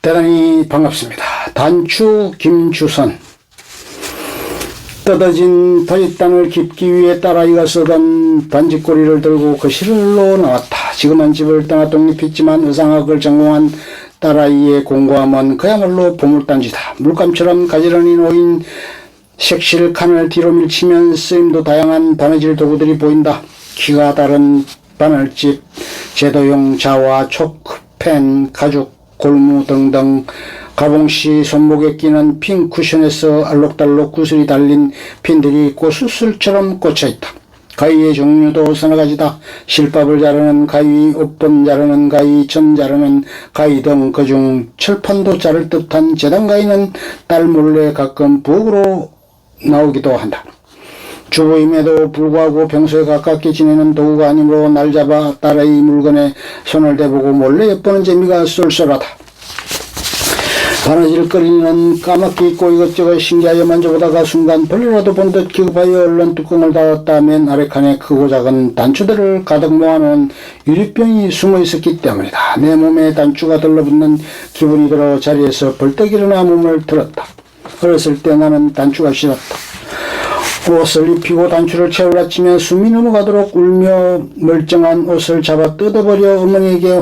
대단히 반갑습니다. 단추 김주선. 뜯어진 더윗땅을 깁기 위해 딸아이가 쓰던 반지꼬리를 들고 거실로 나왔다. 지금은 집을 떠나 독립했지만 의상학을 전공한 딸아이의 공고함은 그야말로 보물단지다. 물감처럼 가지런히 놓인 색실 칸을 뒤로 밀치면 쓰임도 다양한 바느질 도구들이 보인다. 키가 다른 바늘집, 제도용 자화, 초크, 펜, 가죽, 골무 등등. 가봉씨 손목에 끼는 핀 쿠션에서 알록달록 구슬이 달린 핀들이 꽃수술처럼 꽂혀있다. 가위의 종류도 서너 가지다. 실밥을 자르는 가위, 옷본 자르는 가위, 천 자르는 가위 등 그중 철판도 자를 듯한 재단가위는 딸 몰래 가끔 부엌으로 나오기도 한다. 주부임에도 불구하고 평소에 가깝게 지내는 도구가 아니므로 날 잡아 딸의 물건에 손을 대보고 몰래 엿보는 재미가 쏠쏠하다. 바느질거리는 까맣게 있고 이것저것 신기하여 만져보다가 순간 벌레라도 본 듯 기겁하여 얼른 뚜껑을 닫았다. 맨 아래칸에 크고 작은 단추들을 가득 모아놓은 유리병이 숨어 있었기 때문이다. 내 몸에 단추가 들러붙는 기분이 들어 자리에서 벌떡 일어나 몸을 들었다. 어렸을 때 나는 단추가 싫었다. 옷을 입히고 단추를 채울라치면 숨이 넘어가도록 울며 멀쩡한 옷을 잡아 뜯어버려 어머니에게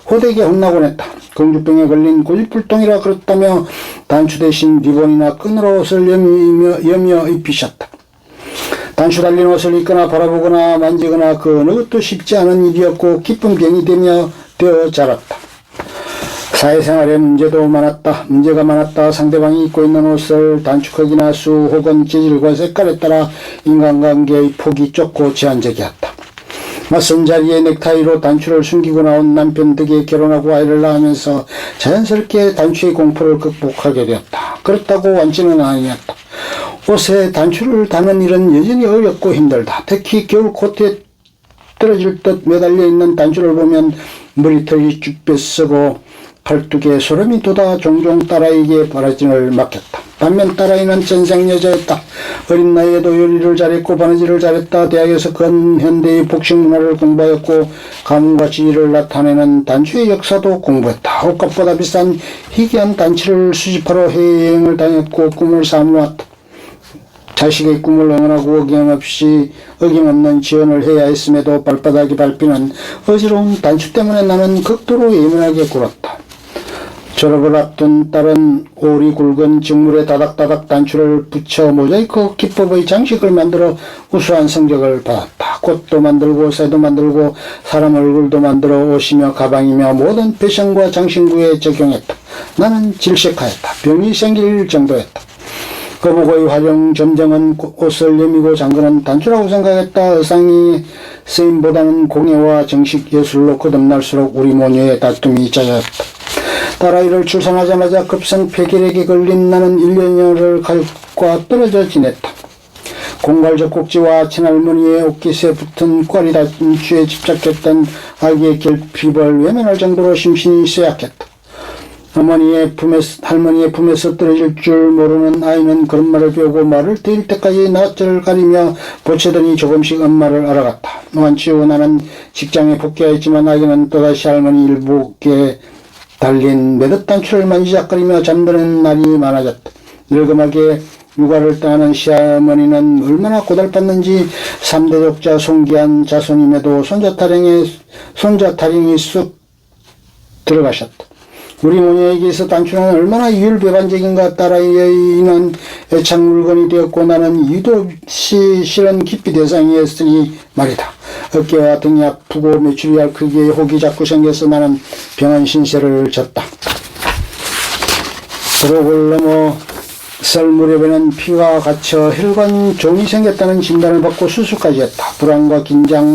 호되게 혼나곤 했다. 공주병에 걸린 고집불통이라 그렇다며 단추 대신 리본이나 끈으로 옷을 여며 입히셨다. 단추 달린 옷을 입거나 바라보거나 만지거나 그 어느 것도 쉽지 않은 일이었고 기쁜 병이 되어 자랐다. 사회생활에 문제가 많았다. 상대방이 입고 있는 옷을 단추 크기나 수 혹은 재질과 색깔에 따라 인간관계의 폭이 좁고 제한적이었다. 맞선 자리에 넥타이로 단추를 숨기고 나온 남편 덕에 결혼하고 아이를 낳으면서 자연스럽게 단추의 공포를 극복하게 되었다. 그렇다고 완치는 아니었다. 옷에 단추를 다는 일은 여전히 어렵고 힘들다. 특히 겨울 코트에 떨어질 듯 매달려 있는 단추를 보면 머리털이 쭉 뺏어고 팔뚝에 소름이 돋아 종종 딸아이에게 바느질을 맡겼다. 반면 딸아이는 전생 여자였다. 어린 나이에도 요리를 잘했고 바느질을 잘했다. 대학에서 근현대의 복식 문화를 공부하였고 가문과 지위를 나타내는 단추의 역사도 공부했다. 옷값보다 비싼 희귀한 단추를 수집하러 해외여행을 다녔고 꿈을 사모았다. 자식의 꿈을 응원하고 어김없는 지원을 해야 했음에도 발바닥이 밟히는 어지러운 단추 때문에 나는 극도로 예민하게 굴었다. 졸업을 앞둔 딸은 오리 굵은 직물에 다닥다닥 단추를 붙여 모자이크 기법의 장식을 만들어 우수한 성적을 받았다. 꽃도 만들고 새도 만들고 사람 얼굴도 만들어 옷이며 가방이며 모든 패션과 장신구에 적용했다. 나는 질색하였다. 병이 생길 정도였다. 거북의 활용 점정은 옷을 여미고 잠그는 단추라고 생각했다. 의상이 쓰임보다는 공예와 정식 예술로 거듭날수록 우리 모녀의 다툼이 잦았다. 딸아이를 출산하자마자 급성 폐결핵에 걸린 나는 1년여를 가족과 떨어져 지냈다. 공갈적 꼭지와 친할머니의 옷깃에 붙은 꽈리 단추에 집착했던 아기의 결핍을 외면할 정도로 심신이 쇠약했다. 할머니의 품에서 떨어질 줄 모르는 아이는 걸음마를 배우고 말을 들을 때까지 낯을 가리며 보채더니 조금씩 엄마를 알아갔다. 노안치 후 나는 직장에 복귀하였지만 아기는 또다시 할머니 일복에 달린 매듭 단추를 만지작거리며 잠드는 날이 많아졌다. 늙음하게 육아를 떠나는 시어머니는 얼마나 고달팠는지 3대 독자 송기한 자손임에도 손자 타령이 쑥 들어가셨다. 우리 모녀에게 있어 단추는 얼마나 이율배반적인가. 딸아이는 애착 물건이 되었고 나는 이유도 없이 실은 기피 대상이었으니 말이다. 어깨와 등이 아프고 메추리 알 크기의 혹이 자꾸 생겨서 나는 병원 신세를 졌다. 그록을 넘어 설 무렵에는 피가 갇혀 혈관 종이 생겼다는 진단을 받고 수술까지 했다. 불안과 긴장,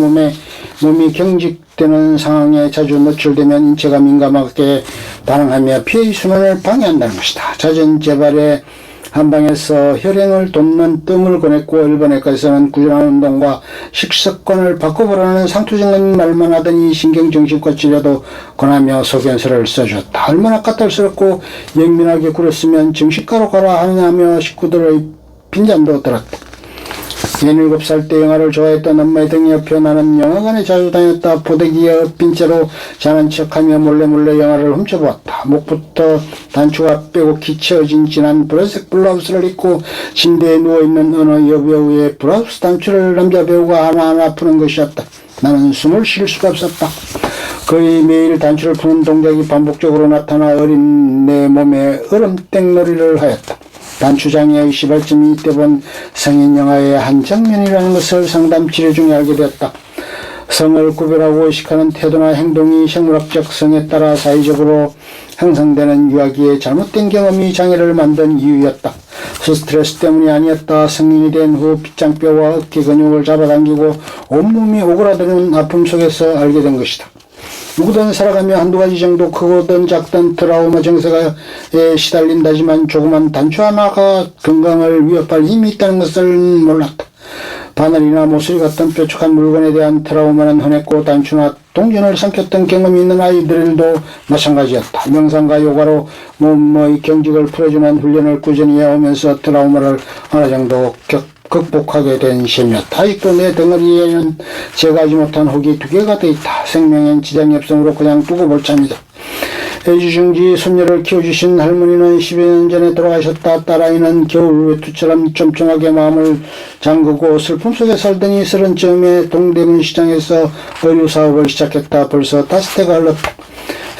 몸이 경직되는 상황에 자주 노출되면 인체가 민감하게 반응하며 피의 순환을 방해한다는 것이다. 잦은 재발에 한방에서 혈행을 돕는 뜸을 권했고 일본에까지서는 꾸준한 운동과 식습관을 바꿔보라는 상투적인 말만 하더니 신경정신과 치료도 권하며 소견서를 써주었다. 얼마나 까탈스럽고 예민하게 굴었으면 정신과로 가라 하느냐며 식구들의 빈잔도 들었다. 17살 때 영화를 좋아했던 엄마의 등 옆에 나는 영화관에 자주 다녔다. 보대기에 엎인 채로 자는 척하며 몰래 영화를 훔쳐보았다. 목부터 단추가 빼고 기채어진 진한 보라색 블라우스를 입고 침대에 누워있는 어느 여배우의 블라우스 단추를 남자 배우가 하나하나 푸는 것이었다. 나는 숨을 쉴 수가 없었다. 거의 매일 단추를 푸는 동작이 반복적으로 나타나 어린 내 몸에 얼음땡놀이를 하였다. 단추장의 시발점이 이때 본 성인 영화의 한 장면이라는 것을 상담 치료 중에 알게 되었다. 성을 구별하고 의식하는 태도나 행동이 생물학적 성에 따라 사회적으로 형성되는 유아기의 잘못된 경험이 장애를 만든 이유였다. 스트레스 때문이 아니었다. 성인이 된 후 빗장뼈와 어깨 근육을 잡아당기고 온몸이 오그라드는 아픔 속에서 알게 된 것이다. 누구든 살아가며 한두 가지 정도 크거든 작든 트라우마 증세에 시달린다지만 조그만 단추 하나가 건강을 위협할 힘이 있다는 것을 몰랐다. 바늘이나 모서리 같은 뾰족한 물건에 대한 트라우마는 흔했고 단추나 동전을 삼켰던 경험이 있는 아이들도 마찬가지였다. 명상과 요가로 몸의 경직을 풀어주는 훈련을 꾸준히 해오면서 트라우마를 어느 정도 극복하게 된 셈이었다. 아직도 내 덩어리에는 제가 하지 못한 혹이 2개가 돼 있다. 생명엔 지장이 없으므로 그냥 두고 볼 참이다. 애지중지 손녀를 키워주신 할머니는 10여 년 전에 돌아가셨다. 딸아이는 겨울 외투처럼 쫌쫌하게 마음을 잠그고 슬픔 속에 살더니 30쯤에 동대문 시장에서 의류 사업을 시작했다. 벌써 5해가 흘렀다.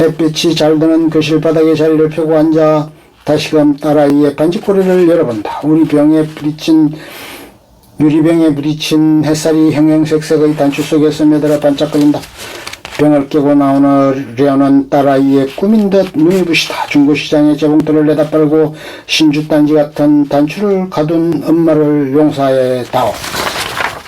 햇빛이 잘 드는 거실 바닥에 자리를 펴고 앉아 다시금 딸아이의 반지꼬리를 열어본다. 유리병에 부딪힌 햇살이 형형색색의 단추 속에서 매달아 반짝거린다. 병을 깨고 나오려는 딸아이의 꿈인 듯 눈이 부시다. 중고시장의 재봉틀을 내다빨고 신주단지 같은 단추를 가둔 엄마를 용서해 다오.